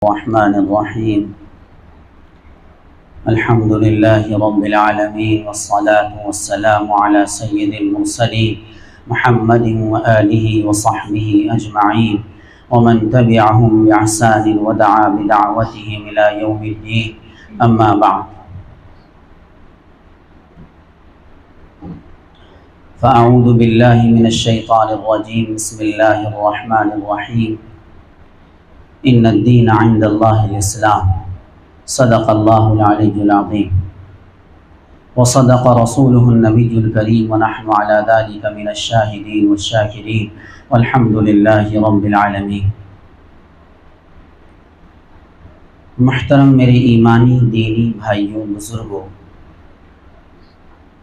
الرحمن الرحيم الحمد لله رب العالمين والصلاة والسلام على سيد المرسلين محمد وآله وصحبه أجمعين ومن تبعهم بإحسان ودعا بدعوتهم إلى يوم الدين أما بعد فأعوذ بالله من الشيطان الرجيم بسم الله الرحمن الرحيم إن الدين عند الله الإسلام صدق الله العلي العظيم وصدق رسوله النبي الكريم ونحن على ذلك من الشاهدين والشاكرين والحمد لله رب العالمين۔ محترم میرے ایمانی دینی بھائیوں بزرگوں،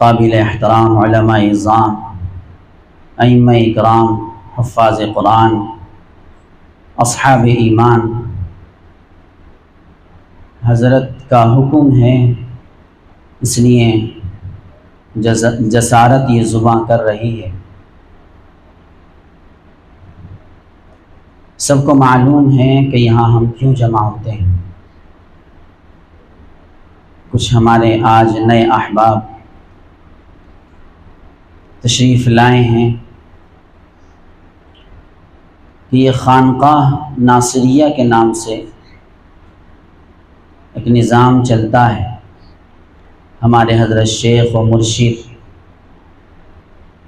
قابل احترام علماء اعظام، ائمہ اکرام، حفاظ قرآن، اصحاب ایمان، حضرت کا حکم ہے اس لیے جسارت یہ زباں کر رہی ہے۔ سب کو معلوم ہے کہ یہاں ہم کیوں جمع ہوتے ہیں۔ کچھ ہمارے آج نئے احباب تشریف لائے ہیں کہ یہ خانقاہ ناصریہ کے نام سے ایک نظام چلتا ہے۔ ہمارے حضرت شیخ و مرشد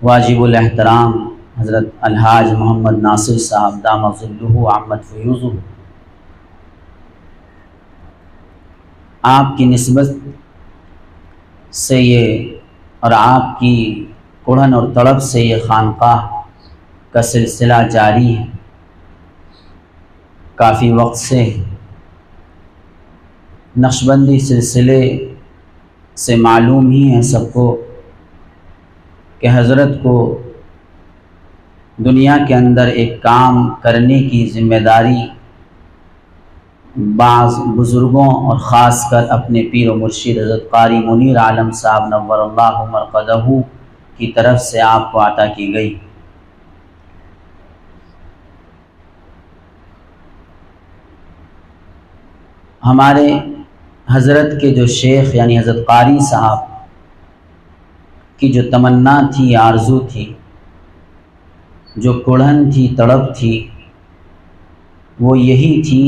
واجب الاحترام حضرت الحاج محمد ناصر صاحب دامت ظلہ عامت فیوزہ آپ کی نسبت سے یہ اور آپ کی کڑھن اور طلب سے یہ خانقاہ کا سلسلہ جاری ہے، کافی وقت سے۔ نقشبندی سلسلے سے معلوم ہی ہے سب کو کہ حضرت کو دنیا کے اندر ایک کام کرنے کی ذمہ داری بعض بزرگوں اور خاص کر اپنے پیر و مرشد حضرت قاری منیر عالم صاحب نور اللہ مرقدہ کی طرف سے آپ کو عطا کی گئی۔ ہمارے حضرت کے جو شیخ یعنی حضرت قاری صاحب کی جو تمنا تھی، آرزو تھی، جو کڑھن تھی، تڑپ تھی، وہ یہی تھی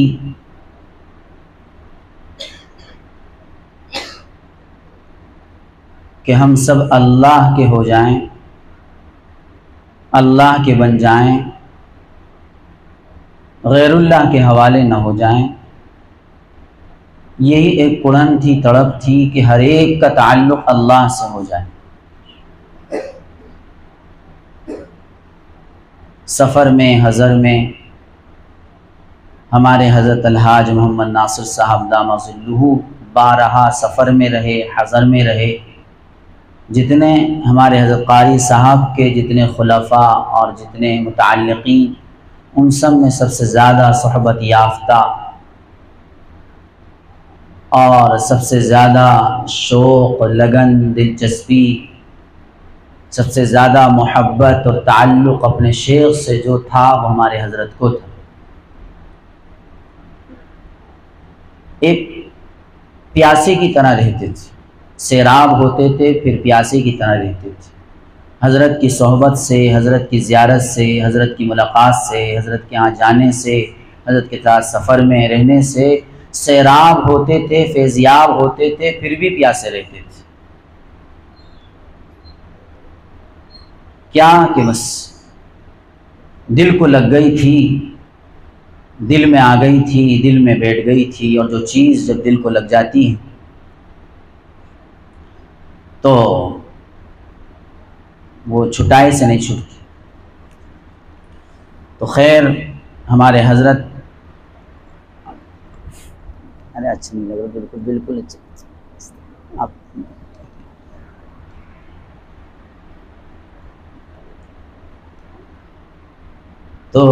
کہ ہم سب اللہ کے ہو جائیں، اللہ کے بن جائیں، غیر اللہ کے حوالے نہ ہو جائیں۔ یہی ایک کڑھن تھی، تڑپ تھی کہ ہر ایک کا تعلق اللہ سے ہو جائے۔ سفر میں، حضر میں ہمارے حضرت الحاج محمد ناصر صاحب دامت ظلہ بارہا سفر میں رہے، حضر میں رہے۔ جتنے ہمارے حضرت قاری صاحب کے جتنے خلفاء اور جتنے متعلقین، ان سب میں سب سے زیادہ صحبت یافتہ اور سب سے زیادہ شوق، لگن، دلچسپی، سب سے زیادہ محبت اور تعلق اپنے شیخ سے جو تھا وہ ہمارے حضرت کو تھا۔ ایک پیاسے کی طرح رہتے تھے، سیراب ہوتے تھے پھر پیاسے کی طرح رہتے تھے۔ حضرت کی صحبت سے، حضرت کی زیارت سے، حضرت کی ملاقات سے، حضرت کے ہاں جانے سے، حضرت کے ساتھ سفر میں رہنے سے سیراب ہوتے تھے، فیضیاب ہوتے تھے، پھر بھی پیاسے رہتے تھے۔ کیا کہ بس دل کو لگ گئی تھی، دل میں آ گئی تھی، دل میں بیٹھ گئی تھی، اور جو چیز جب دل کو لگ جاتی ہے تو وہ چھٹائی سے نہیں چھوٹتی۔ تو خیر ہمارے حضرت ارے اچھا نہیں لگ رہا، بالکل بالکل اچھا آپ تو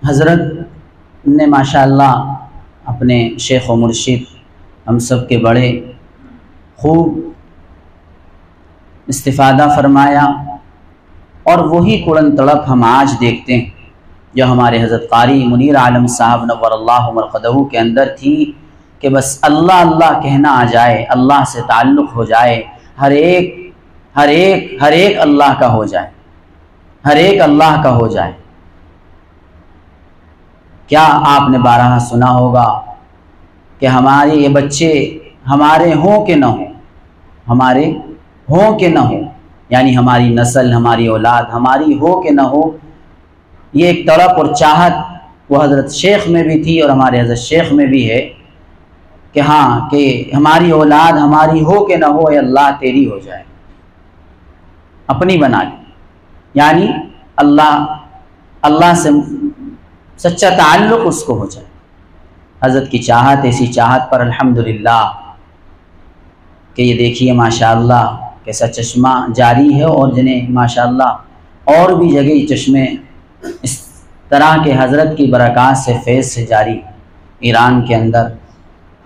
حضرت نے ماشاءاللہ اپنے شیخ و مرشد ہم سب کے بڑے خوب استفادہ فرمایا، اور وہی کڑن تڑپ ہم آج دیکھتے ہیں جو ہمارے حضرت قاری منیر عالم صاحب نور اللہ مرقدہ کے اندر تھی کہ بس اللہ اللہ کہنا آ جائے، اللہ سے تعلق ہو جائے، ہر ایک اللہ کا ہو جائے، ہر ایک اللہ کا ہو جائے۔ کیا آپ نے بارہا سنا ہوگا کہ ہمارے یہ بچے ہمارے ہوں کہ نہ ہوں، ہمارے ہوں کہ نہ ہوں، یعنی ہماری نسل، ہماری اولاد ہماری ہو کہ نہ ہو، یہ ایک تڑپ اور چاہت وہ حضرت شیخ میں بھی تھی اور ہمارے حضرت شیخ میں بھی ہے کہ ہاں کہ ہماری اولاد ہماری ہو کہ نہ ہو، اے اللہ تیری ہو جائے، اپنی بنا لی، یعنی اللہ سے سچا تعلق اس کو ہو جائے۔ حضرت کی چاہت، ایسی چاہت پر الحمدللہ کہ یہ دیکھیے ماشاءاللہ کیسا چشمہ جاری ہے، اور جنہیں ماشاءاللہ اور بھی جگہ چشمے اس طرح کے حضرت کی برکات سے فیض سے جاری، ایران کے اندر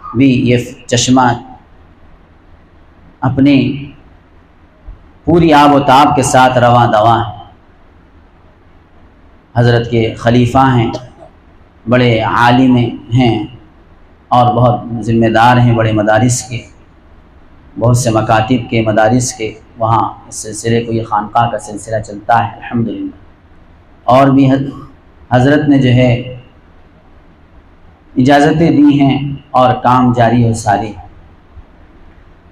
بھی یہ چشمہ اپنی پوری آب و تاب کے ساتھ رواں دواں ہے۔ حضرت کے خلیفہ ہیں، بڑے عالم ہیں اور بہت ذمہ دار ہیں، بڑے مدارس کے، بہت سے مکاتب کے، مدارس کے، وہاں اس سلسلے کو، یہ خانقاہ کا سلسلہ چلتا ہے الحمدللہ۔ اور بھی حضرت نے جو ہے اجازتیں دی ہیں اور کام جاری ہے ساری۔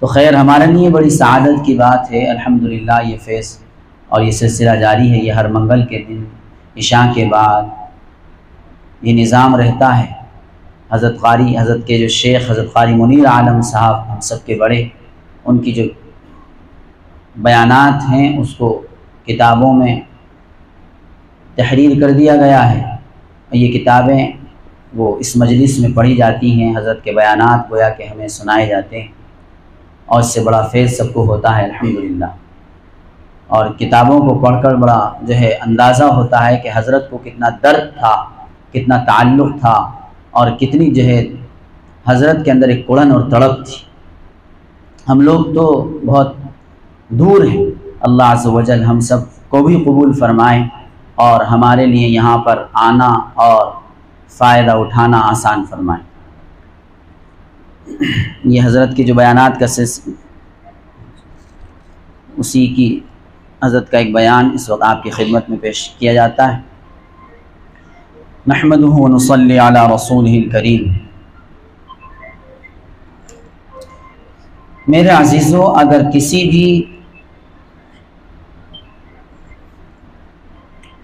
تو خیر ہمارے لیے بڑی سعادت کی بات ہے الحمدللہ، یہ فیض اور یہ سلسلہ جاری ہے۔ یہ ہر منگل کے دن عشاء کے بعد یہ نظام رہتا ہے۔ حضرت کے جو شیخ حضرت قاری منیر عالم صاحب، ہم سب کے بڑے، ان کی جو بیانات ہیں اس کو کتابوں میں تحریر کر دیا گیا ہے۔ یہ کتابیں وہ اس مجلس میں پڑھی جاتی ہیں، حضرت کے بیانات گویا کہ ہمیں سنائے جاتے ہیں، اور اس سے بڑا فیض سب کو ہوتا ہے الحمدللہ۔ اور کتابوں کو پڑھ کر بڑا جو ہے اندازہ ہوتا ہے کہ حضرت کو کتنا درد تھا، کتنا تعلق تھا، اور کتنی جو ہے حضرت کے اندر ایک کڑن اور تڑپ تھی۔ ہم لوگ تو بہت دور ہیں، اللہ عز و جل ہم سب کو بھی قبول فرمائے اور ہمارے لیے یہاں پر آنا اور فائدہ اٹھانا آسان فرمائے۔ یہ حضرت کے جو بیانات کا سلسلہ، اسی کی حضرت کا ایک بیان اس وقت آپ کی خدمت میں پیش کیا جاتا ہے۔ نحمدہ ونصلی علی رسولہ الکریم۔ میرے عزیزو، اگر کسی بھی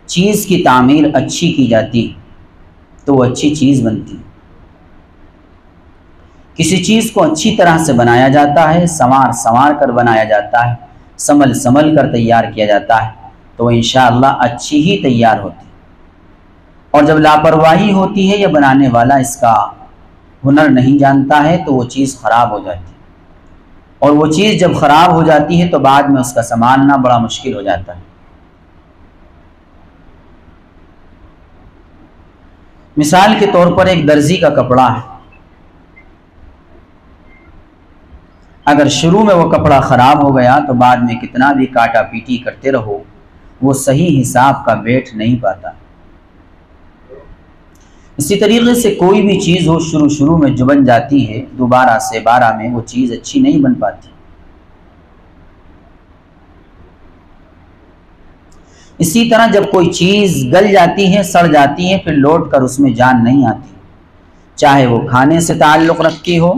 چیز کی تعمیر اچھی کی جاتی تو وہ اچھی چیز بنتی۔ کسی چیز کو اچھی طرح سے بنایا جاتا ہے، سنوار کر بنایا جاتا ہے، سنبھل کر تیار کیا جاتا ہے تو وہ انشاءاللہ اچھی ہی تیار ہوتی۔ اور جب لاپرواہی ہوتی ہے یا بنانے والا اس کا ہنر نہیں جانتا ہے تو وہ چیز خراب ہو جاتی ہے، اور وہ چیز جب خراب ہو جاتی ہے تو بعد میں اس کا سنبھالنا بڑا مشکل ہو جاتا ہے۔ مثال کے طور پر ایک درزی کا کپڑا ہے، اگر شروع میں وہ کپڑا خراب ہو گیا تو بعد میں کتنا بھی کاٹا پیٹی کرتے رہو وہ صحیح حساب کا بیٹھ نہیں پاتا۔ اسی طریقے سے کوئی بھی چیز ہو، شروع میں جو بن جاتی ہے، دوبارہ سے بارہ میں وہ چیز اچھی نہیں بن پاتی۔ اسی طرح جب کوئی چیز گل جاتی ہے، سڑ جاتی ہے، پھر لوٹ کر اس میں جان نہیں آتی، چاہے وہ کھانے سے تعلق رکھتی ہو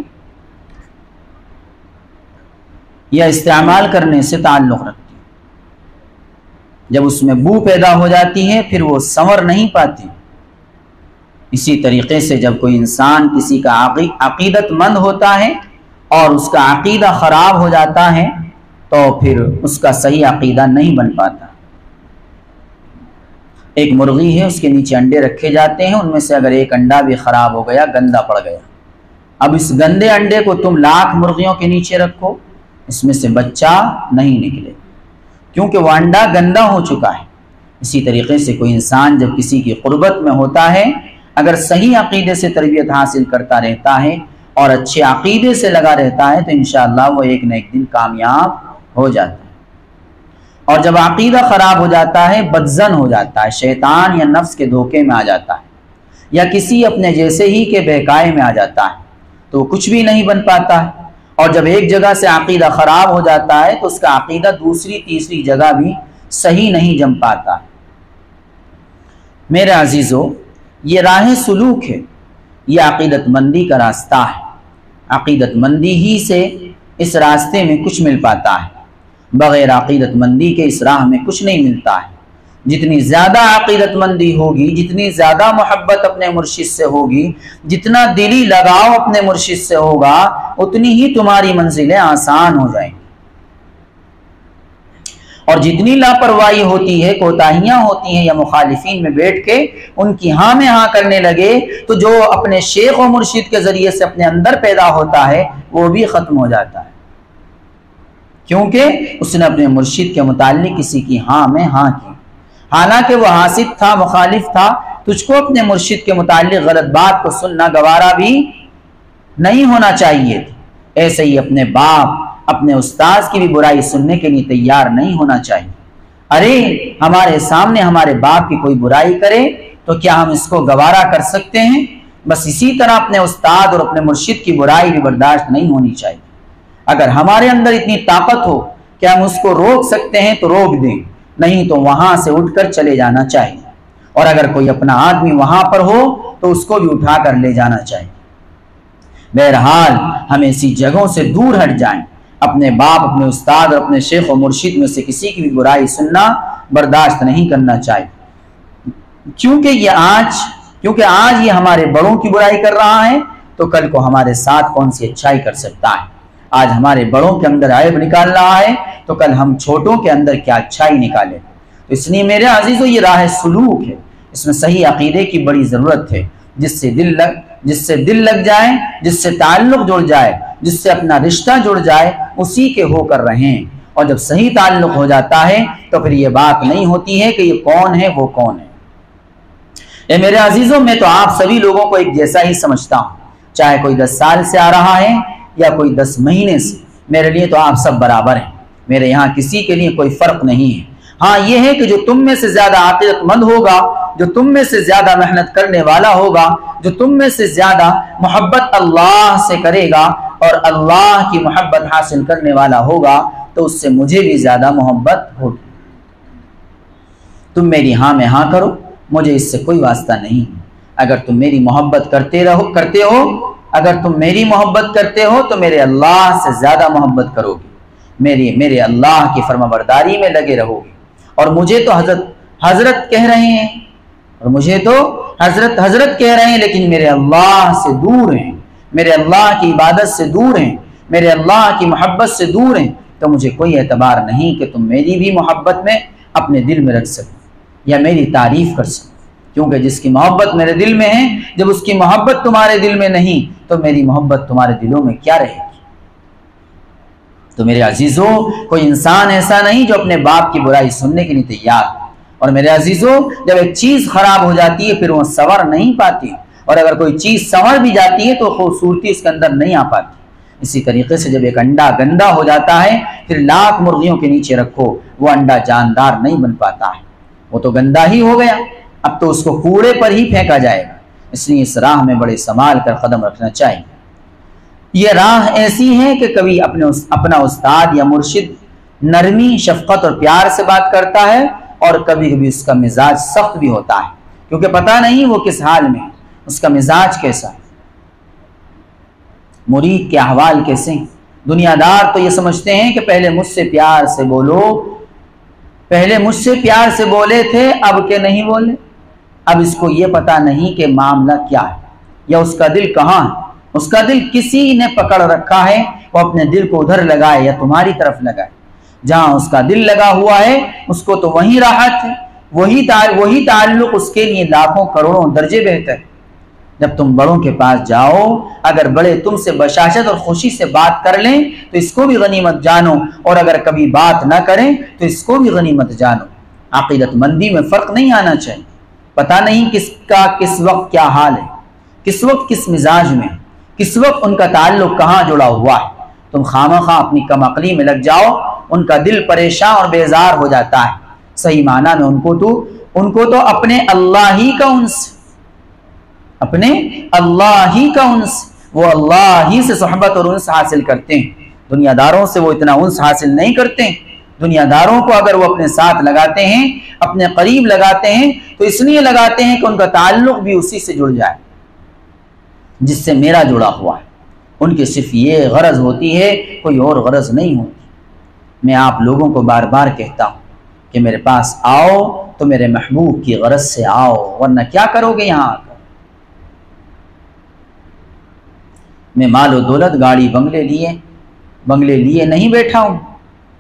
یا استعمال کرنے سے تعلق رکھتی ہے۔ جب اس میں بو پیدا ہو جاتی ہے پھر وہ سنور نہیں پاتی۔ اسی طریقے سے جب کوئی انسان کسی کا عقیدت مند ہوتا ہے اور اس کا عقیدہ خراب ہو جاتا ہے تو پھر اس کا صحیح عقیدہ نہیں بن پاتا۔ ایک مرغی ہے، اس کے نیچے انڈے رکھے جاتے ہیں، ان میں سے اگر ایک انڈا بھی خراب ہو گیا، گندا پڑ گیا، اب اس گندے انڈے کو تم لاکھ مرغیوں کے نیچے رکھو، اس میں سے بچہ نہیں نکلے، کیونکہ وہ انڈا گندا ہو چکا ہے۔ اسی طریقے سے کوئی انسان جب کسی کی قربت میں ہوتا ہے، اگر صحیح عقیدے سے تربیت حاصل کرتا رہتا ہے اور اچھے عقیدے سے لگا رہتا ہے تو انشاءاللہ وہ ایک نہ ایک دن کامیاب ہو جاتا ہے۔ اور جب عقیدہ خراب ہو جاتا ہے بدظن ہو جاتا ہے، شیطان یا نفس کے دھوکے میں آ جاتا ہے یا کسی اپنے جیسے ہی کے بہکائے میں آ جاتا ہے تو کچھ بھی نہیں بن پاتا ہے۔ اور جب ایک جگہ سے عقیدہ خراب ہو جاتا ہے تو اس کا عقیدہ دوسری تیسری جگہ بھی صحیح نہیں جم پاتا۔ میرے عزیزو، یہ راہ سلوک ہے، یہ عقیدت مندی کا راستہ ہے۔ عقیدت مندی ہی سے اس راستے میں کچھ مل پاتا ہے، بغیر عقیدت مندی کے اس راہ میں کچھ نہیں ملتا ہے۔ جتنی زیادہ عقیدت مندی ہوگی، جتنی زیادہ محبت اپنے مرشد سے ہوگی، جتنا دلی لگاؤ اپنے مرشد سے ہوگا، اتنی ہی تمہاری منزلیں آسان ہو جائیں۔ اور جتنی لاپرواہی ہوتی ہے، کوتاہیاں ہوتی ہیں یا مخالفین میں بیٹھ کے ان کی ہاں میں ہاں کرنے لگے، تو جو اپنے شیخ و مرشد کے ذریعے سے اپنے اندر پیدا ہوتا ہے وہ بھی ختم ہو جاتا ہے، کیونکہ اس نے اپنے مرشد کے متعلق کسی کی ہاں میں ہاں کی، حالانکہ وہ حاسد تھا، مخالف تھا، تجھ کو اپنے مرشد کے متعلق غلط بات کو سننا گوارا بھی نہیں ہونا چاہیے تھا۔ ایسے ہی اپنے باپ، اپنے استاذ کی بھی برائی سننے کے لیے تیار نہیں ہونا چاہیے۔ ارے ہمارے سامنے ہمارے باپ کی کوئی برائی کرے تو کیا ہم اس کو گوارا کر سکتے ہیں؟ بس اسی طرح اپنے استاد اور اپنے مرشد کی برائی بھی برداشت نہیں ہونی چاہیے۔ اگر ہمارے اندر اتنی طاقت ہو کہ ہم اس کو روک سکتے ہیں تو روک دیں، نہیں تو وہاں سے اٹھ کر چلے جانا چاہیے، اور اگر کوئی اپنا آدمی وہاں پر ہو تو اس کو بھی اٹھا کر لے جانا چاہیے۔ بہرحال ہم ایسی جگہوں سے دور ہٹ جائیں، اپنے باپ، اپنے استاد اور اپنے شیخ و مرشد میں سے کسی کی بھی برائی سننا برداشت نہیں کرنا چاہیے، کیونکہ آج یہ ہمارے بڑوں کی برائی کر رہا ہے تو کل کو ہمارے ساتھ کون سی اچھائی کر سکتا ہے۔ آج ہمارے بڑوں کے اندر عیب نکال رہا ہے تو کل ہم چھوٹوں کے اندر کیا اچھائی نکالے۔ تو اس لیے میرے عزیزو، یہ راہ سلوک ہے، اس میں صحیح عقیدے کی بڑی ضرورت ہے، جس سے دل لگ جائے، جس سے تعلق جڑ جائے، جس سے اپنا رشتہ جڑ جائے، اسی کے ہو کر رہیں۔ اور جب صحیح تعلق ہو جاتا ہے تو پھر یہ بات نہیں ہوتی ہے کہ یہ کون ہے وہ کون ہے۔ اے میرے عزیزو، میں تو آپ سبھی لوگوں کو ایک جیسا ہی سمجھتا ہوں، چاہے کوئی 10 سال سے آ رہا ہے یا کوئی 10 مہینے سے، میرے لیے تو آپ سب برابر ہیں، میرے یہاں کسی کے لیے کوئی فرق نہیں ہے۔ ہاں یہ ہے کہ جو تم میں سے زیادہ عقیدت مند ہوگا، جو تم میں سے زیادہ محنت کرنے والا ہوگا، جو تم میں سے زیادہ محبت اللہ سے کرے گا اور اللہ کی محبت حاصل کرنے والا ہوگا، تو اس سے مجھے بھی زیادہ محبت ہوگی۔ تم میری ہاں میں ہاں کرو، مجھے اس سے کوئی واسطہ نہیں۔ اگر تم میری محبت کرتے ہو، اگر تم میری محبت کرتے ہو تو میرے اللہ سے زیادہ محبت کرو گے، میرے اللہ کی فرمانبرداری میں لگے رہو گے۔ اور مجھے تو حضرت کہہ رہے ہیں، اور مجھے تو حضرت کہہ رہے ہیں، لیکن میرے اللہ سے دور ہیں، میرے اللہ کی عبادت سے دور ہیں، میرے اللہ کی محبت سے دور ہیں، تو مجھے کوئی اعتبار نہیں کہ تم میری بھی محبت میں اپنے دل میں رکھ سکو یا میری تعریف کر سکو، کیونکہ جس کی محبت میرے دل میں ہے، جب اس کی محبت تمہارے دل میں نہیں تو میری محبت تمہارے دلوں میں کیا رہے گی؟ تو میرے عزیزو، کوئی انسان ایسا نہیں جو اپنے باپ کی برائی سننے کے لیے تیار۔ اور میرے عزیزو، جب ایک چیز خراب ہو جاتی ہے پھر وہ سنور نہیں پاتی، اور اگر کوئی چیز سنور بھی جاتی ہے تو خوبصورتی اس کے اندر نہیں آ پاتی۔ اسی طریقے سے جب ایک انڈا گندا ہو جاتا ہے پھر لاکھ مرغیوں کے نیچے رکھو، وہ انڈا جاندار نہیں بن پاتا ہے، وہ تو گندا ہی ہو گیا، اب تو اس کو کوڑے پر ہی پھینکا جائے گا۔ اس لیے اس راہ میں بڑے سنبھال کر قدم رکھنا چاہیے۔ یہ راہ ایسی ہے کہ کبھی اپنا استاد یا مرشد نرمی، شفقت اور پیار سے بات کرتا ہے، اور کبھی کبھی اس کا مزاج سخت بھی ہوتا ہے، کیونکہ پتہ نہیں وہ کس حال میں، اس کا مزاج کیسا ہے، مرید کے احوال کیسے ہیں۔ دنیا دار تو یہ سمجھتے ہیں کہ پہلے مجھ سے پیار سے بولو، پہلے مجھ سے پیار سے بولے تھے، اب کے نہیں بولے۔ اب اس کو یہ پتہ نہیں کہ معاملہ کیا ہے یا اس کا دل کہاں ہے۔ اس کا دل کسی نے پکڑ رکھا ہے، وہ اپنے دل کو ادھر لگائے یا تمہاری طرف لگائے۔ جہاں اس کا دل لگا ہوا ہے اس کو تو وہی راحت ہے، وہی تعلق اس کے لیے لاکھوں کروڑوں درجے بہتر۔ جب تم بڑوں کے پاس جاؤ، اگر بڑے تم سے بشاشت اور خوشی سے بات کر لیں تو اس کو بھی غنیمت جانو، اور اگر کبھی بات نہ کریں تو اس کو بھی غنیمت جانو۔ عقیدت مندی میں فرق نہیں آنا چاہیے۔ پتہ نہیں کس کا کس وقت کیا حال ہے، کس وقت کس مزاج میں، کس وقت ان کا تعلق کہاں جڑا ہوا ہے۔ تم خامخواہ اپنی کم عقلی میں لگ جاؤ ان کا دل پریشان اور بیزار ہو جاتا ہے۔ صحیح معنی میں ان کو تو اپنے اللہ ہی کا انس، اپنے اللہ ہی کا انس، وہ اللہ ہی سے صحبت اور انس حاصل کرتے ہیں۔ دنیا داروں سے وہ اتنا انس حاصل نہیں کرتے۔ دنیا داروں کو اگر وہ اپنے ساتھ لگاتے ہیں، اپنے قریب لگاتے ہیں، تو اس لیے لگاتے ہیں کہ ان کا تعلق بھی اسی سے جڑ جائے جس سے میرا جڑا ہوا ہے۔ ان کی صرف یہ غرض ہوتی ہے، کوئی اور غرض نہیں ہوتی۔ میں آپ لوگوں کو بار بار کہتا ہوں کہ میرے پاس آؤ تو میرے محبوب کی غرض سے آؤ، ورنہ کیا کرو گے یہاں آ کر؟ میں مال و دولت، گاڑی، بنگلے لیے نہیں بیٹھا ہوں۔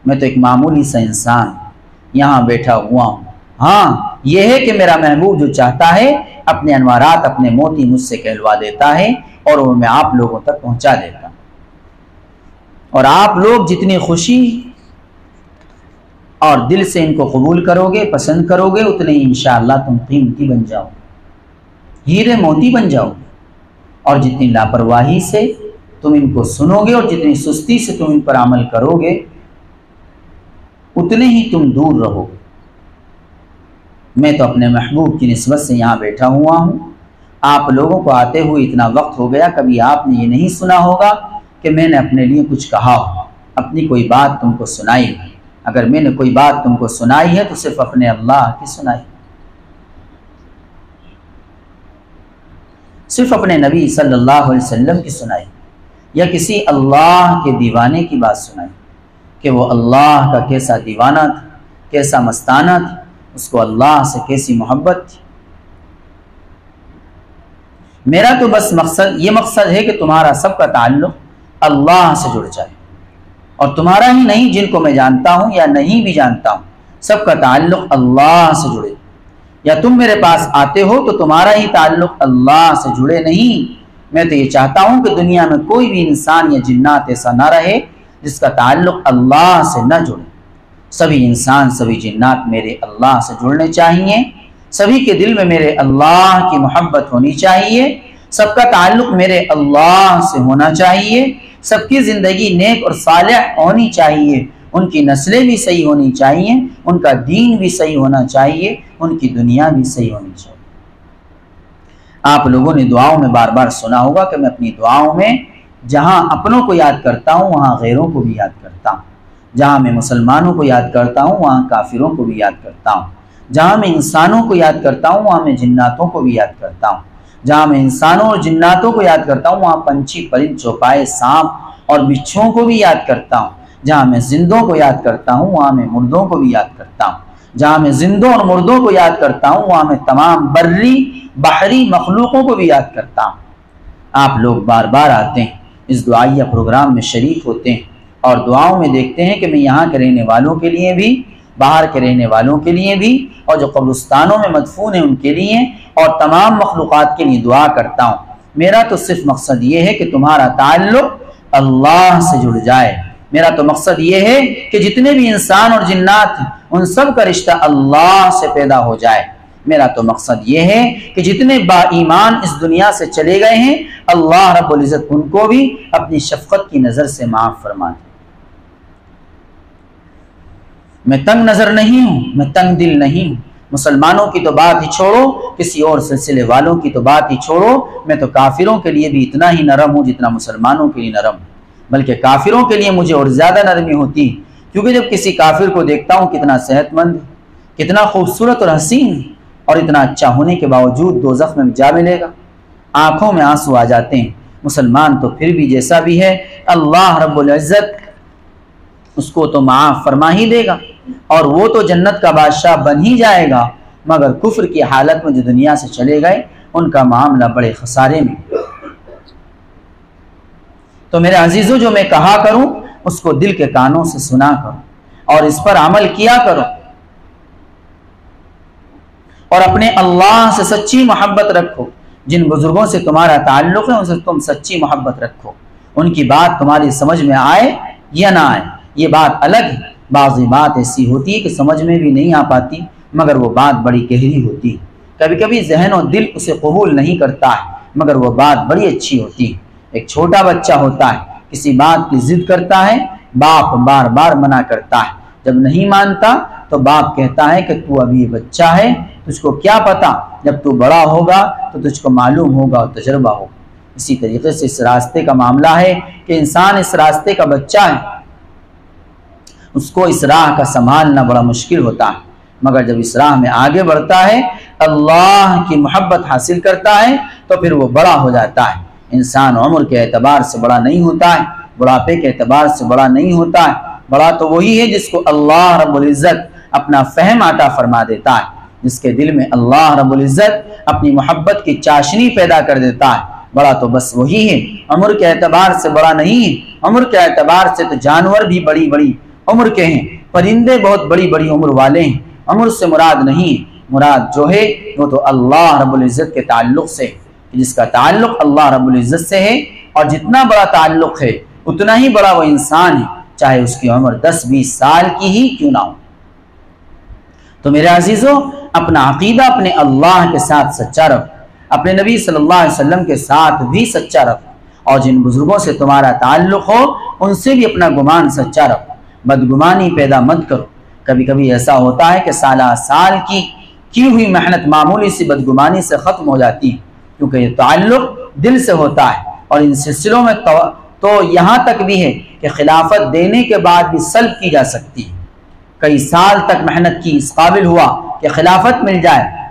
میں تو ایک معمولی سا انسان یہاں بیٹھا ہوا ہوں۔ ہاں یہ ہے کہ میرا محبوب جو چاہتا ہے اپنے انوارات، اپنے موتی مجھ سے کہلوا دیتا ہے اور وہ میں آپ لوگوں تک پہنچا دیتا ہوں۔ اور آپ لوگ جتنی خوشی اور دل سے ان کو قبول کرو گے، پسند کرو گے، اتنے ہی انشاءاللہ تم قیمتی بن جاؤ، ہیرے موتی بن جاؤ گے۔ اور جتنی لاپرواہی سے تم ان کو سنو گے اور جتنی سستی سے تم ان پر عمل کرو گے، اتنے ہی تم دور رہو گے۔ میں تو اپنے محبوب کی نسبت سے یہاں بیٹھا ہوا ہوں۔ آپ لوگوں کو آتے ہوئے اتنا وقت ہو گیا، کبھی آپ نے یہ نہیں سنا ہوگا کہ میں نے اپنے لیے کچھ کہا ہو، اپنی کوئی بات تم کو سنائی۔ اگر میں نے کوئی بات تم کو سنائی ہے تو صرف اپنے اللہ کی سنائی، صرف اپنے نبی صلی اللہ علیہ وسلم کی سنائی، یا کسی اللہ کے دیوانے کی بات سنائی کہ وہ اللہ کا کیسا دیوانہ تھا، کیسا مستانہ تھا، اس کو اللہ سے کیسی محبت تھی۔ میرا تو بس یہ مقصد ہے کہ تمہارا سب کا تعلق اللہ سے جڑ جائے، اور تمہارا ہی نہیں، جن کو میں جانتا ہوں یا نہیں بھی جانتا ہوں، سب کا تعلق اللہ سے جڑے۔ یا تم میرے پاس آتے ہو تو تمہارا ہی تعلق اللہ سے جڑے نہیں۔ میں تو یہ چاہتا ہوں کہ دنیا میں کوئی بھی انسان یا جنات ایسا نہ رہے جس کا تعلق اللہ سے نہ جڑے۔ سبھی انسان، سبھی جنات میرے اللہ سے جڑنے چاہیے، سبھی کے دل میں میرے اللہ کی محبت ہونی چاہیے، سب کا تعلق میرے اللہ سے ہونا چاہیے، سب کی زندگی نیک اور صالح ہونی چاہیے، ان کی نسلیں بھی صحیح ہونی چاہیے، ان کا دین بھی صحیح ہونا چاہیے، ان کی دنیا بھی صحیح ہونی چاہیے۔ آپ لوگوں نے دعاؤں میں بار بار سنا ہوگا کہ میں اپنی دعاؤں میں جہاں اپنوں کو یاد کرتا ہوں وہاں غیروں کو بھی یاد کرتا ہوں، جہاں میں مسلمانوں کو یاد کرتا ہوں وہاں کافروں کو بھی یاد کرتا ہوں، جہاں میں انسانوں کو یاد کرتا ہوں وہاں میں جناتوں کو بھی یاد کرتا ہوں، جہاں میں انسانوں اور جناتوں کو یاد کرتا ہوں وہاں پنچھی، پرند، چوپائے، سانپ اور بچھوؤں کو بھی یاد کرتا ہوں، جہاں میں زندوں کو یاد کرتا ہوں وہاں میں مردوں کو بھی یاد کرتا ہوں، جہاں میں زندوں اور مردوں کو یاد کرتا ہوں وہاں میں تمام بری بحری مخلوقوں کو بھی یاد کرتا ہوں۔ آپ لوگ بار بار آتے ہیں، اس دعائیہ پروگرام میں شریک ہوتے ہیں اور دعاؤں میں دیکھتے ہیں کہ میں یہاں کے رہنے والوں کے لیے بھی، باہر کے رہنے والوں کے لیے بھی، اور جو قبرستانوں میں مدفون ہیں ان کے لیے اور تمام مخلوقات کے لیے دعا کرتا ہوں۔ میرا تو صرف مقصد یہ ہے کہ تمہارا تعلق اللہ سے جڑ جائے۔ میرا تو مقصد یہ ہے کہ جتنے بھی انسان اور جنات ہیں ان سب کا رشتہ اللہ سے پیدا ہو جائے۔ میرا تو مقصد یہ ہے کہ جتنے با ایمان اس دنیا سے چلے گئے ہیں اللہ رب العزت ان کو بھی اپنی شفقت کی نظر سے معاف فرما دے۔ میں تنگ نظر نہیں ہوں، میں تنگ دل نہیں ہوں۔ مسلمانوں کی تو بات ہی چھوڑو، کسی اور سلسلے والوں کی تو بات ہی چھوڑو، میں تو کافروں کے لیے بھی اتنا ہی نرم ہوں جتنا مسلمانوں کے لیے نرم ہوں، بلکہ کافروں کے لیے مجھے اور زیادہ نرمی ہوتی، کیونکہ جب کسی کافر کو دیکھتا ہوں کتنا صحت مند، کتنا خوبصورت اور حسین اور اتنا اچھا ہونے کے باوجود دوزخ میں جا ملے گا، آنکھوں میں آنسو آ جاتے ہیں۔ مسلمان تو پھر بھی جیسا بھی ہے اللہ رب العزت اس کو تو معاف فرما ہی دے گا اور وہ تو جنت کا بادشاہ بن ہی جائے گا، مگر کفر کی حالت میں جو دنیا سے چلے گئے ان کا معاملہ بڑے خسارے میں۔ تو میرے عزیزو، جو میں کہا کروں اس کو دل کے کانوں سے سنا کرو اور اس پر عمل کیا کرو، اور اپنے اللہ سے سچی محبت رکھو۔ جن بزرگوں سے تمہارا تعلق ہے ان سے تم سچی محبت رکھو، ان کی بات تمہاری سمجھ میں آئے یا نہ آئے یہ بات الگ ہے۔ بعضی بات ایسی ہوتی ہے کہ سمجھ میں بھی نہیں آ پاتی مگر وہ بات بڑی گہری ہوتی ہے، کبھی کبھی ذہن و دل اسے قبول نہیں کرتا ہے مگر وہ بات بڑی اچھی ہوتی ہے۔ ایک چھوٹا بچہ ہوتا ہے، کسی بات کی ضد کرتا ہے باپ بار بار منع کرتا ہے، جب نہیں مانتا تو باپ کہتا ہے کہ تو ابھی بچہ ہے، تجھ کو کیا پتا، جب تو بڑا ہوگا تو تجھ کو معلوم ہوگا اور تجربہ ہوگا۔ اسی طریقے سے اس راستے کا معاملہ ہے کہ انسان اس راستے کا بچہ ہے، اس کو اس راہ کا سنبھالنا بڑا مشکل ہوتا ہے، مگر جب اس راہ میں آگے بڑھتا ہے، اللہ کی محبت حاصل کرتا ہے، تو پھر وہ بڑا ہو جاتا ہے۔ انسان عمر کے اعتبار سے بڑا نہیں ہوتا ہے، بڑھاپے کے اعتبار سے بڑا نہیں ہوتا ہے، بڑا تو وہی ہے جس کو اللہ رب العزت اپنا فہم عطا فرما دیتا ہے، جس کے دل میں اللہ رب العزت اپنی محبت کی چاشنی پیدا کر دیتا ہے۔ بڑا تو بس وہی ہے، عمر کے اعتبار سے بڑا نہیں ہے۔ عمر کے اعتبار سے تو جانور بھی بڑی بڑی عمر کے ہیں، پرندے بہت بڑی بڑی عمر والے ہیں۔ عمر سے مراد نہیں ہے، مراد جو ہے وہ تو اللہ رب العزت کے تعلق سے، جس کا تعلق اللہ رب العزت سے ہے، اور جتنا بڑا تعلق ہے اتنا ہی بڑا وہ انسان ہے، چاہے اس کی عمر 10-20 سال کی ہی کیوں نہ ہو۔ تو میرے عزیزو، اپنا عقیدہ اپنے اللہ کے ساتھ سچا رکھو، اپنے نبی صلی اللہ علیہ وسلم کے ساتھ بھی سچا رکھو، اور جن بزرگوں سے تمہارا تعلق ہو ان سے بھی اپنا گمان سچا رکھو، بدگمانی پیدا مت کرو۔ کبھی کبھی ایسا ہوتا ہے کہ سالہ سال کی ہوئی محنت معمولی سی بدگمانی سے ختم ہو جاتی ہے، کیونکہ یہ تعلق دل سے ہوتا ہے، اور ان سلسلوں میں تو یہاں تک بھی ہے کہ خلافت دینے کے بعد بھی سلب کی جا سکتی ہے۔ کئی سال تک محنت کی، اس قابل ہوا کہ خلافت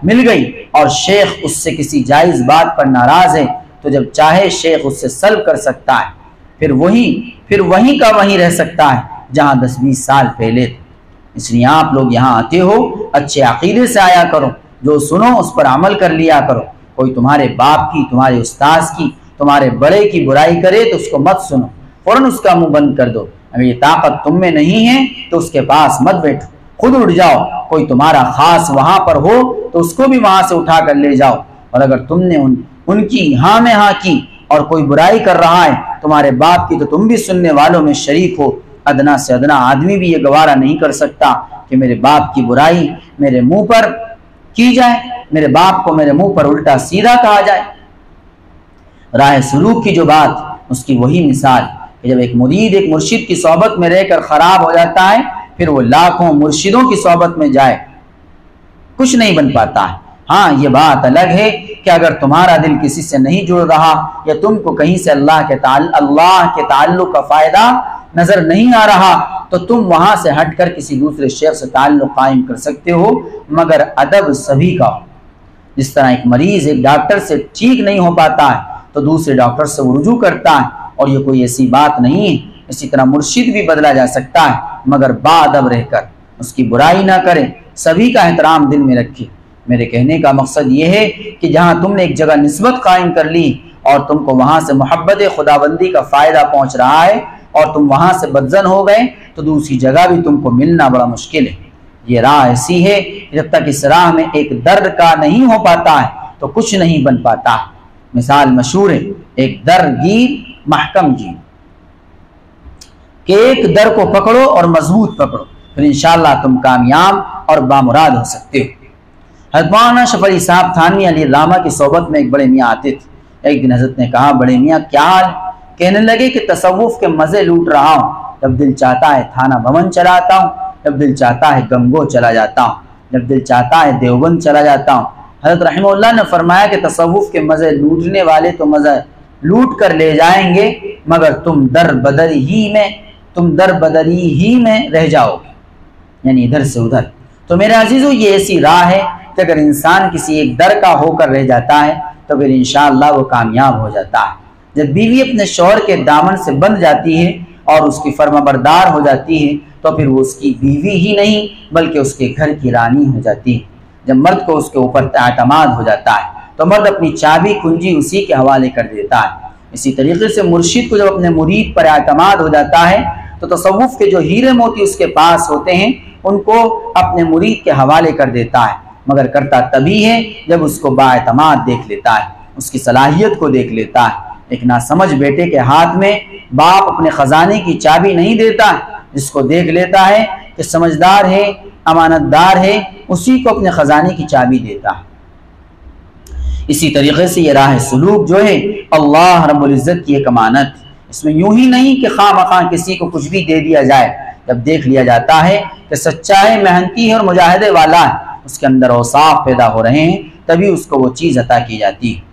مل گئی، اور شیخ اس سے کسی جائز بات پر ناراض ہے تو جب چاہے شیخ اس سے سلب کر سکتا ہے، پھر وہیں کا وہیں رہ سکتا ہے جہاں 10-20 سال پہلے تھے۔ اس لیے آپ لوگ یہاں آتے ہو اچھے عقیدے سے آیا کرو، جو سنو اس پر عمل کر لیا کرو۔ کوئی تمہارے باپ کی، تمہارے استاذ کی، تمہارے بڑے کی برائی کرے تو اس کو مت سنو، فوراً اس کا منہ بند کر دو۔ اگر یہ طاقت تم میں نہیں ہے تو اس کے پاس مت بیٹھو، خود اٹھ جاؤ۔ کوئی تمہارا خاص وہاں پر ہو تو اس کو بھی وہاں سے اٹھا کر لے جاؤ، اور اگر تم نے ان کی ہاں میں ہاں کی اور کوئی برائی کر رہا ہے تمہارے باپ کی، تو تم بھی سننے والوں میں شریک ہو۔ ادنا سے ادنا آدمی بھی یہ گوارا نہیں کر سکتا کہ میرے باپ کی برائی میرے منہ پر کی جائے، میرے باپ کو میرے منہ پر الٹا سیدھا کہا جائے۔ راہ سلوک کی جو بات، اس کی وہی مثال کہ جب ایک مرید ایک مرشد کی صحبت میں رہ کر خراب ہو جاتا ہے، پھر وہ لاکھوں مرشدوں کی صحبت میں جائے کچھ نہیں بن پاتا ہے۔ ہاں یہ بات الگ ہے کہ اگر تمہارا دل کسی سے نہیں جڑ رہا، یا تم کو کہیں سے اللہ کے تعلق کا فائدہ نظر نہیں آ رہا، تو تم وہاں سے ہٹ کر کسی دوسرے شیخ سے تعلق قائم کر سکتے ہو، مگر ادب سبھی کا ہو۔ جس طرح ایک مریض ایک ڈاکٹر سے ٹھیک نہیں ہو پاتا ہے تو دوسرے ڈاکٹر سے وہ رجوع کرتا ہے، اور یہ کوئی ایسی بات نہیں ہے۔ اسی طرح مرشد بھی بدلا جا سکتا ہے، مگر باادب رہ کر اس کی برائی نہ کرے، سبھی کا احترام دل میں رکھے۔ میرے کہنے کا مقصد یہ ہے کہ جہاں تم نے ایک جگہ نسبت قائم کر لی اور تم کو وہاں سے محبت خداوندی کا فائدہ پہنچ رہا ہے، اور تم وہاں سے بدزن ہو گئے، تو دوسری جگہ بھی تم کو ملنا بڑا مشکل ہے۔ یہ راہ ایسی ہے، جب تک اس راہ میں ایک در کا نہیں ہو پاتا ہے تو کچھ نہیں بن پاتا۔ مثال مشہور ہے، ایک در گیر محکم گیر، کہ ایک در کو پکڑو اور مضبوط پکڑو، پھر انشاءاللہ تم کامیاب اور بامراد ہو سکتے ہو۔ حضرت مولانا شفیع علی صاحب تھانوی علی علامہ کی صحبت میں ایک بڑے میاں آتے تھے۔ ایک دن حضرت نے کہا، بڑے میاں کیا حال؟ کہنے لگے کہ تصوف کے مزے لوٹ رہا ہوں، جب دل چاہتا ہے تھانہ بھون چلا آتا ہوں، جب دل چاہتا ہے گنگو چلا جاتا ہوں، جب دل چاہتا ہے دیوبند چلا جاتا ہوں۔ حضرت رحمہ اللہ نے فرمایا کہ تصوف کے مزے لوٹنے والے تو مزے لوٹ کر لے جائیں گے، مگر تم در بدری ہی میں رہ جاؤ گے، یعنی ادھر سے ادھر۔ تو میرے عزیزو، یہ ایسی راہ ہے کہ اگر انسان کسی ایک در کا ہو کر رہ جاتا ہے تو پھر انشاءاللہ وہ کامیاب ہو جاتا ہے۔ جب بیوی اپنے شوہر کے دامن سے بندھ جاتی ہے اور اس کی فرما بردار ہو جاتی ہے تو پھر وہ اس کی بیوی ہی نہیں بلکہ اس کے گھر کی رانی ہو جاتی ہے۔ جب مرد کو اس کے اوپر اعتماد ہو جاتا ہے تو مرد اپنی چابی کنجی اسی کے حوالے کر دیتا ہے۔ اسی طریقے سے مرشد کو جب اپنے مرید پر اعتماد ہو جاتا ہے تو تصوف کے جو ہیرے موتی اس کے پاس ہوتے ہیں ان کو اپنے مرید کے حوالے کر دیتا ہے، مگر کرتا تبھی ہے جب اس کو بااعتماد دیکھ لیتا ہے، اس کی صلاحیت کو دیکھ لیتا ہے۔ ایک ناسمجھ بیٹے کے ہاتھ میں باپ اپنے خزانے کی چابی نہیں دیتا، جس کو دیکھ لیتا ہے کہ سمجھدار ہے، امانت دار ہے، اسی کو اپنے خزانے کی چابی دیتا ہے۔ اسی طریقے سے یہ راہ سلوک جو ہے اللہ رب العزت کی ایک امانت، اس میں یوں ہی نہیں کہ خواہ مخواہ کسی کو کچھ بھی دے دیا جائے، جب دیکھ لیا جاتا ہے کہ سچا ہے، محنتی ہے اور مجاہدے والا ہے، اس کے اندر اوصاف پیدا ہو رہے ہیں، تبھی اس کو وہ چیز عطا کی جاتی ہے۔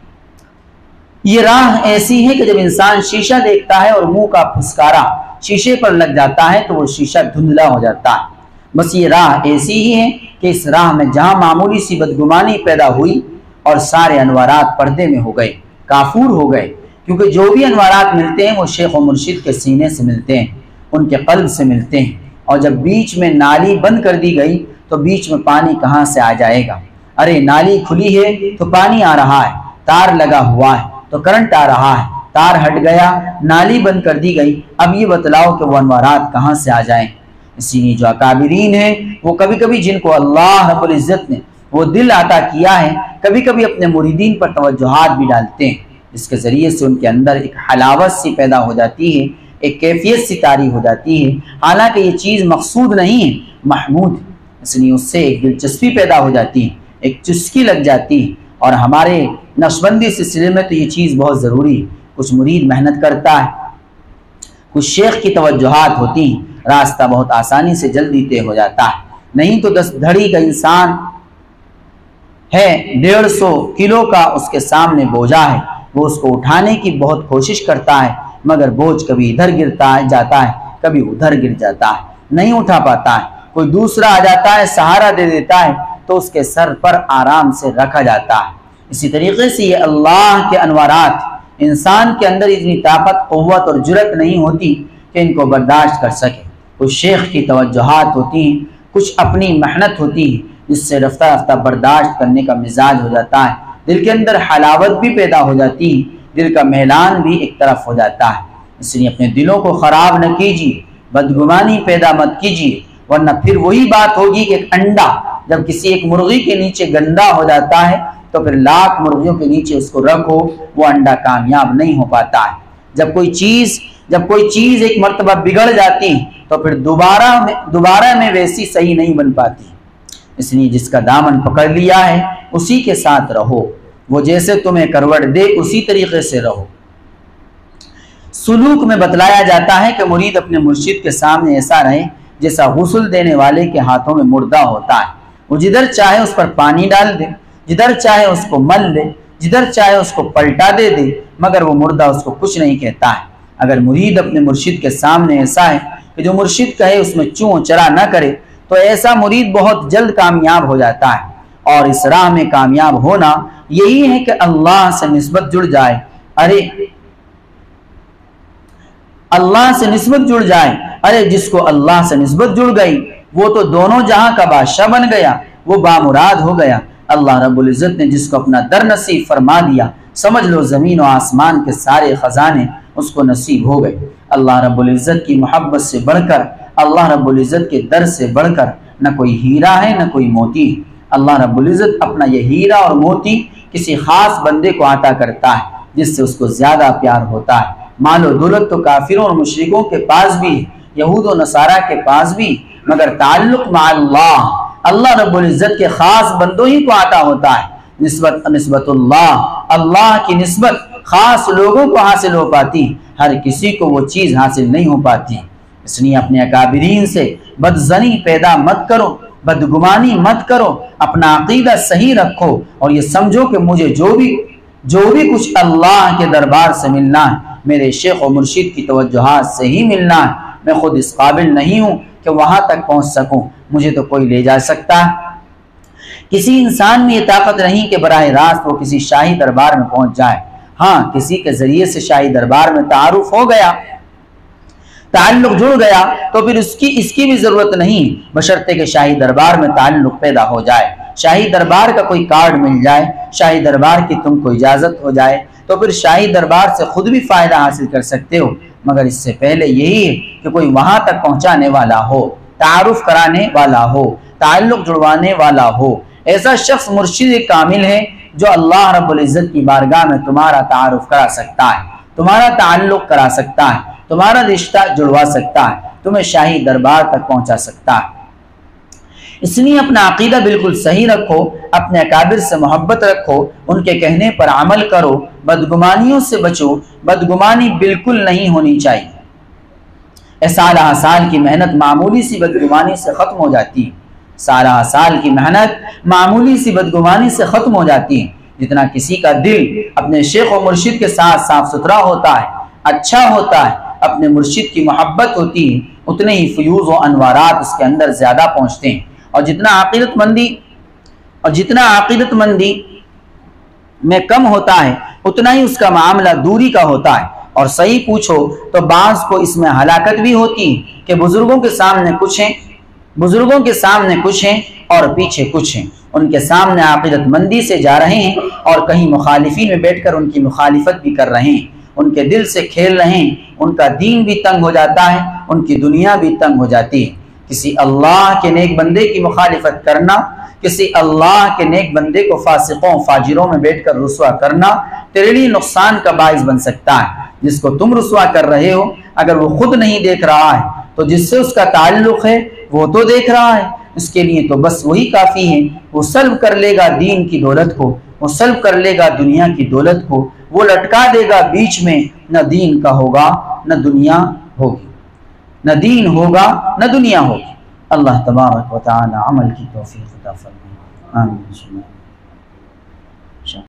یہ راہ ایسی ہے کہ جب انسان شیشہ دیکھتا ہے اور منہ کا پھسکارا شیشے پر لگ جاتا ہے تو وہ شیشہ دھندلا ہو جاتا ہے۔ بس یہ راہ ایسی ہی ہے کہ اس راہ میں جہاں معمولی سی بدگمانی پیدا ہوئی اور سارے انوارات پردے میں ہو گئے، کافور ہو گئے، کیونکہ جو بھی انوارات ملتے ہیں وہ شیخ و مرشد کے سینے سے ملتے ہیں، ان کے قلب سے ملتے ہیں، اور جب بیچ میں نالی بند کر دی گئی تو بیچ میں پانی کہاں سے آ جائے گا؟ ارے نالی کھلی ہے تو پانی آ رہا ہے، تار لگا ہوا ہے تو کرنٹ آ رہا ہے، تار ہٹ گیا، نالی بند کر دی گئی، اب یہ بتلاؤ کہ وہ انوارات کہاں سے آ جائیں؟ اسی لیے جو اکابرین ہیں وہ کبھی کبھی جن کو اللہ رب العزت نے وہ دل عطا کیا ہے، کبھی کبھی اپنے مریدین پر توجہات بھی ڈالتے ہیں، جس کے ذریعے سے ان کے اندر ایک حلاوت سی پیدا ہو جاتی ہے، ایک کیفیت سی طاری ہو جاتی ہے، حالانکہ یہ چیز مقصود نہیں ہے، محمود ہے، اس لیے اس سے ایک دلچسپی پیدا ہو جاتی ہے، ایک چسکی لگ جاتی ہے۔ اور ہمارے نقشبندی سلسلے میں تو یہ چیز بہت ضروری ہے، کچھ مرید محنت کرتا ہے، کچھ شیخ کی توجہات ہوتی ہیں، راستہ بہت آسانی سے جلدی طے ہو جاتا ہے، نہیں تو 10 دھڑی کا انسان ہے، 150 کلو کا اس کے سامنے بوجھا ہے، وہ اس کو اٹھانے کی بہت کوشش کرتا ہے، مگر بوجھ کبھی ادھر گرتا ہے جاتا ہے، کبھی ادھر گر جاتا ہے، نہیں اٹھا پاتا ہے، کوئی دوسرا آ جاتا ہے، سہارا دے دیتا ہے تو اس کے سر پر آرام سے رکھا جاتا ہے۔ اسی طریقے سے یہ اللہ کے انوارات، انسان کے اندر اتنی طاقت، قوت اور جرأت نہیں ہوتی کہ ان کو برداشت کر سکے، کچھ شیخ کی توجہات ہوتی ہیں، کچھ اپنی محنت ہوتی ہے، جس سے رفتہ رفتہ برداشت کرنے کا مزاج ہو جاتا ہے، دل کے اندر حلاوت بھی پیدا ہو جاتی ہے، دل کا میلان بھی ایک طرف ہو جاتا ہے۔ اس لیے اپنے دلوں کو خراب نہ کیجیے، بدگمانی پیدا مت کیجیے، ورنہ پھر وہی بات ہوگی کہ ایک انڈا جب کسی ایک مرغی کے نیچے گندا ہو جاتا ہے تو پھر لاکھ مرغیوں کے نیچے اس کو رکھو، وہ انڈا کامیاب نہیں ہو پاتا ہے۔ جب کوئی چیز ایک مرتبہ بگڑ جاتی ہے تو پھر دوبارہ میں ویسی صحیح نہیں بن پاتی۔ اس لیے جس کا دامن پکڑ لیا ہے اسی کے ساتھ رہو، وہ جیسے تمہیں کروٹ دے اسی طریقے سے رہو۔ سلوک میں بتلایا جاتا ہے کہ مرید اپنے مرشد کے سامنے ایسا رہے جیسا غسل دینے والے کے ہاتھوں میں مردہ ہوتا ہے، وہ جدھر چاہے اس پر پانی ڈال دے، جدھر چاہے اس کو مل لے، جدھر چاہے اس کو پلٹا دے مگر وہ مردہ اس کو کچھ نہیں کہتا ہے۔ اگر مرید اپنے مرشد کے سامنے ایسا ہے کہ جو مرشد کہے اس میں چوں چرا نہ کرے تو ایسا مرید بہت جلد کامیاب ہو جاتا ہے، اور اس راہ میں کامیاب ہونا یہی ہے کہ اللہ سے نسبت جڑ جائے۔ اللہ سے نسبت جڑ جائے، ارے جس کو اللہ سے نسبت جڑ گئی وہ تو دونوں جہاں کا بادشاہ بن گیا، وہ بامراد ہو گیا۔ اللہ رب العزت نے جس کو اپنا در نصیب فرما دیا، سمجھ لو زمین و آسمان کے سارے خزانے اس کو نصیب ہو گئے۔ اللہ رب العزت کی محبت سے بڑھ کر، اللہ رب العزت کے در سے بڑھ کر نہ کوئی ہیرا ہے نہ کوئی موتی ہے۔ اللہ رب العزت اپنا یہ ہیرا اور موتی کسی خاص بندے کو عطا کرتا ہے جس سے اس کو زیادہ پیار ہوتا ہے۔ مال و دولت تو کافروں اور مشرکوں کے پاس بھی ہے، یہود و نصارہ کے پاس بھی، مگر تعلق مع اللہ، اللہ رب العزت کے خاص بندوں ہی کو عطا ہوتا ہے۔ نسبت اللہ کی نسبت خاص لوگوں کو حاصل ہو پاتی، ہر کسی کو وہ چیز حاصل نہیں ہو پاتی۔ اس لیے اپنے اکابرین سے بدظنی پیدا مت کرو، بدگمانی مت کرو، اپنا عقیدہ صحیح رکھو اور یہ سمجھو کہ مجھے جو بھی کچھ اللہ کے دربار سے ملنا ہے میرے شیخ و مرشد کی توجہات سے ہی ملنا ہے۔ میں خود اس قابل نہیں ہوں کہ وہاں تک پہنچ سکوں، مجھے تو کوئی لے جا سکتا ہے۔ کسی انسان میں یہ طاقت نہیں کہ براہ راست وہ کسی شاہی دربار میں پہنچ جائے، ہاں کسی کے ذریعے سے شاہی دربار میں تعارف ہو گیا، تعلق جڑ گیا تو پھر اس کی بھی ضرورت نہیں، بشرطے کہ شاہی دربار میں تعلق پیدا ہو جائے، شاہی دربار کا کوئی کارڈ مل جائے، شاہی دربار کی تم کو اجازت ہو جائے تو پھر شاہی دربار سے خود بھی فائدہ حاصل کر سکتے ہو، مگر اس سے پہلے یہی ہے کہ کوئی وہاں تک پہنچانے والا ہو، تعارف کرانے والا ہو، تعلق جڑوانے والا ہو۔ ایسا شخص مرشد کامل ہے جو اللہ رب العزت کی بارگاہ میں تمہارا تعارف کرا سکتا ہے، تمہارا تعلق کرا سکتا ہے، تمہارا رشتہ جڑوا سکتا ہے، تمہیں شاہی دربار تک پہنچا سکتا ہے۔ اس لیے اپنا عقیدہ بالکل صحیح رکھو، اپنے اکابر سے محبت رکھو، ان کے کہنے پر عمل کرو، بدگمانیوں سے بچو، بدگمانی بالکل نہیں ہونی چاہیے۔ سالہ سال کی محنت معمولی سی بدگمانی سے ختم ہو جاتی ہے، سالہ سال کی محنت معمولی سی بدگمانی سے ختم ہو جاتی ہے۔ جتنا کسی کا دل اپنے شیخ و مرشد کے ساتھ صاف ستھرا ہوتا ہے، اچھا ہوتا ہے، اپنے مرشد کی محبت ہوتی ہے، اتنے ہی فیوز و انوارات اس کے اندر زیادہ پہنچتے ہیں، اور جتنا عقیدت مندی میں کم ہوتا ہے اتنا ہی اس کا معاملہ دوری کا ہوتا ہے۔ اور صحیح پوچھو تو بعض کو اس میں ہلاکت بھی ہوتی ہے کہ بزرگوں کے سامنے کچھ ہیں اور پیچھے کچھ ہیں، ان کے سامنے عقیدت مندی سے جا رہے ہیں اور کہیں مخالفین میں بیٹھ کر ان کی مخالفت بھی کر رہے ہیں، ان کے دل سے کھیل رہے ہیں، ان کا دین بھی تنگ ہو جاتا ہے، ان کی دنیا بھی تنگ ہو جاتی ہے۔ کسی اللہ کے نیک بندے کی مخالفت کرنا، کسی اللہ کے نیک بندے کو فاسقوں فاجروں میں بیٹھ کر رسوا کرنا تیرے لیے نقصان کا باعث بن سکتا ہے۔ جس کو تم رسوا کر رہے ہو اگر وہ خود نہیں دیکھ رہا ہے تو جس سے اس کا تعلق ہے وہ تو دیکھ رہا ہے، اس کے لیے تو بس وہی کافی ہے۔ وہ سلب کر لے گا دین کی دولت کو، وہ سلب کر لے گا دنیا کی دولت کو، وہ لٹکا دے گا بیچ میں، نہ دین کا ہوگا نہ دنیا ہوگی، نہ دین ہوگا نہ دنیا ہوگی۔ اللہ تبارک و تعالی عمل کی توفیق عطا فرمائے، آمین۔